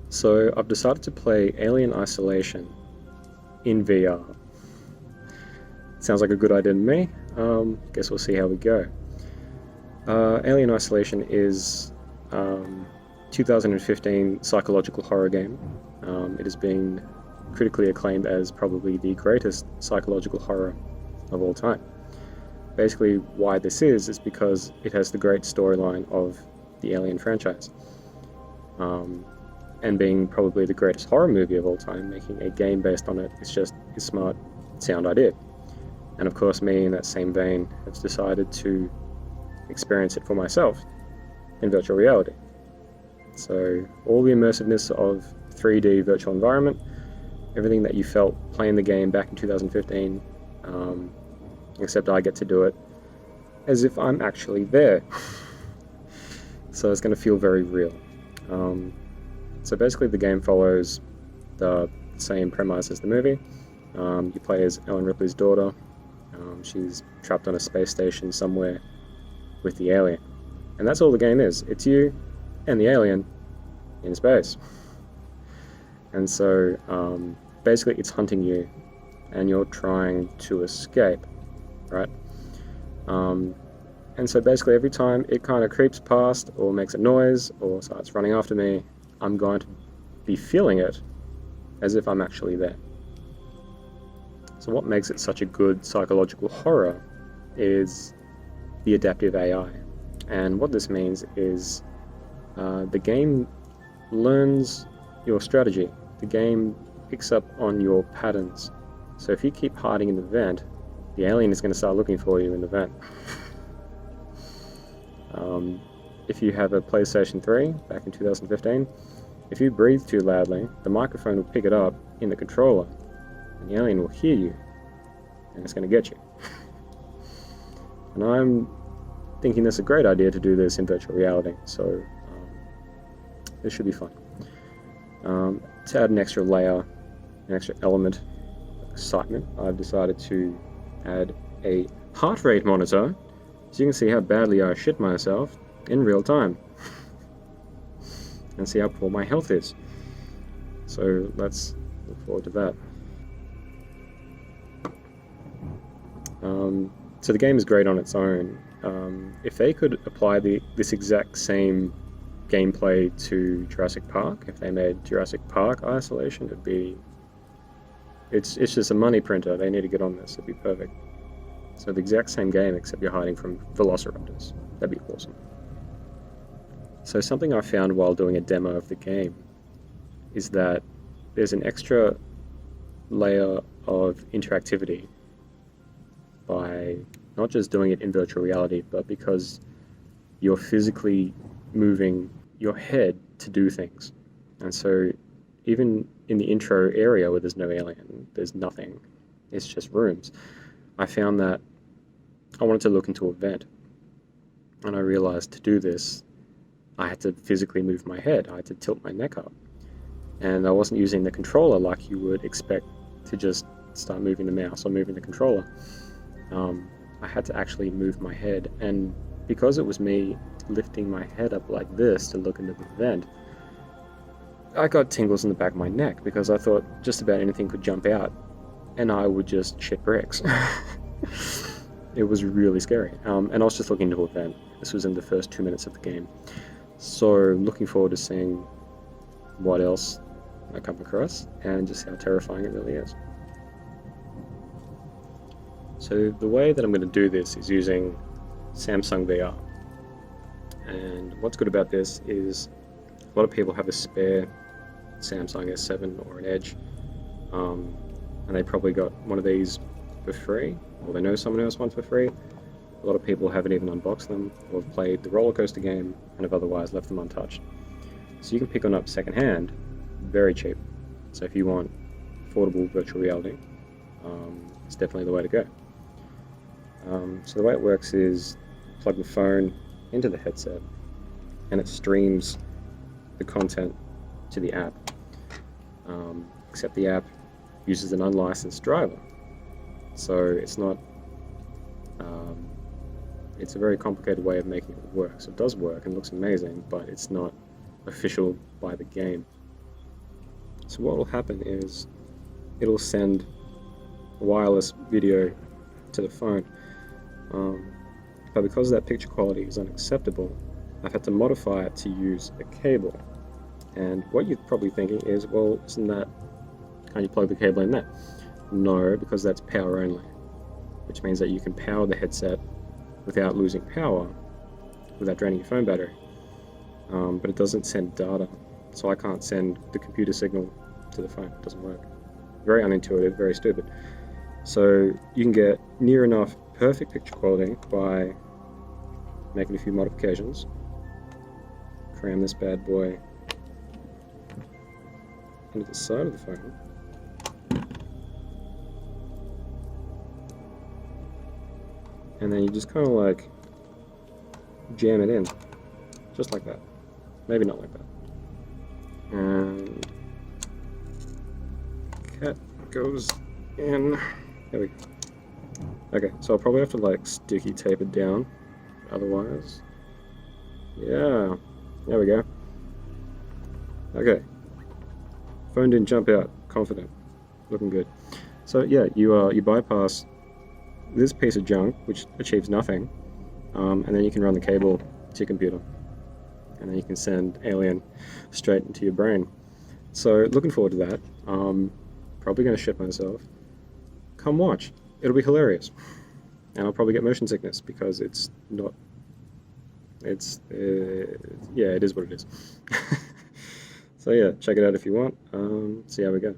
So I've decided to play Alien Isolation in VR. Sounds like a good idea to me. Guess we'll see how we go. Alien Isolation is 2015 psychological horror game. It has been critically acclaimed as probably the greatest psychological horror of all time. Basically, why this is because it has the great storyline of the Alien franchise. And being probably the greatest horror movie of all time, making a game based on it is just a smart, sound idea. And of course, me in that same vein have decided to experience it for myself in virtual reality. So all the immersiveness of 3D virtual environment, everything that you felt playing the game back in 2015, except I get to do it as if I'm actually there. So it's going to feel very real. So basically the game follows the same premise as the movie. You play as Ellen Ripley's daughter. She's trapped on a space station somewhere with the alien. And that's all the game is. It's you and the alien in space. And so basically it's hunting you and you're trying to escape, right? And so basically every time it kind of creeps past or makes a noise or starts running after me, I'm going to be feeling it as if I'm actually there. So what makes it such a good psychological horror is the adaptive AI. And what this means is the game learns your strategy. The game picks up on your patterns. So if you keep hiding in the vent, the alien is going to start looking for you in the vent. If you have a PlayStation 3 back in 2015, if you breathe too loudly, the microphone will pick it up in the controller, and the alien will hear you, and it's going to get you. And I'm thinking this is a great idea to do this in virtual reality, so this should be fun. To add an extra layer, an extra element of excitement, I've decided to add a heart rate monitor, so you can see how badly I shit myself in real time and see how poor my health is. So let's look forward to that. So the game is great on its own. If they could apply this exact same gameplay to Jurassic Park, if they made Jurassic Park Isolation, it's just a money printer. They need to get on this. It'd be perfect. So the exact same game, except you're hiding from velociraptors. That'd be awesome. So something I found while doing a demo of the game is that there's an extra layer of interactivity by not just doing it in virtual reality, but because you're physically moving your head to do things. And so even in the intro area where there's no alien, there's nothing, it's just rooms, I found that I wanted to look into a vent. And I realized to do this, I had to physically move my head. I had to tilt my neck up. And I wasn't using the controller like you would expect to just start moving the mouse or moving the controller. I had to actually move my head. And because it was me lifting my head up like this to look into the vent, I got tingles in the back of my neck because I thought just about anything could jump out and I would just shit bricks. It was really scary. And I was just looking into a vent. This was in the first 2 minutes of the game. So looking forward to seeing what else I come across and just how terrifying it really is. So the way that I'm going to do this is using Samsung VR. And what's good about this is a lot of people have a spare Samsung S7 or an Edge, and they probably got one of these for free, or they know someone who has one for free. A lot of people haven't even unboxed them or have played the roller coaster game and have otherwise left them untouched. So you can pick one up secondhand, very cheap. So if you want affordable virtual reality, it's definitely the way to go. So the way it works is plug the phone into the headset and it streams the content to the app, except the app uses an unlicensed driver. So it's not, it's a very complicated way of making it work. So it does work and looks amazing, but it's not official by the game. So what will happen is it'll send wireless video to the phone, but because that picture quality is unacceptable, I've had to modify it to use a cable. And what you're probably thinking is, well, can't you plug the cable in there? No, because that's power only, which means that you can power the headset without losing power, without draining your phone battery, but it doesn't send data, so I can't send the computer signal to the phone. It doesn't work. Very unintuitive, very stupid. So you can get near enough perfect picture quality by making a few modifications. Cram this bad boy into the side of the phone. And then you just kind of like jam it in, just like that. Maybe not like that. And cat goes in. There we go. Okay, so I'll probably have to like sticky tape it down, otherwise. Yeah, there we go. Okay, phone didn't jump out. Confident, looking good. So yeah, you bypass this piece of junk, which achieves nothing, and then you can run the cable to your computer, and then you can send Alien straight into your brain. So looking forward to that. Probably going to shit myself. Come watch. It'll be hilarious. And I'll probably get motion sickness because it's not... yeah, it is what it is. So yeah, check it out if you want. See how we go.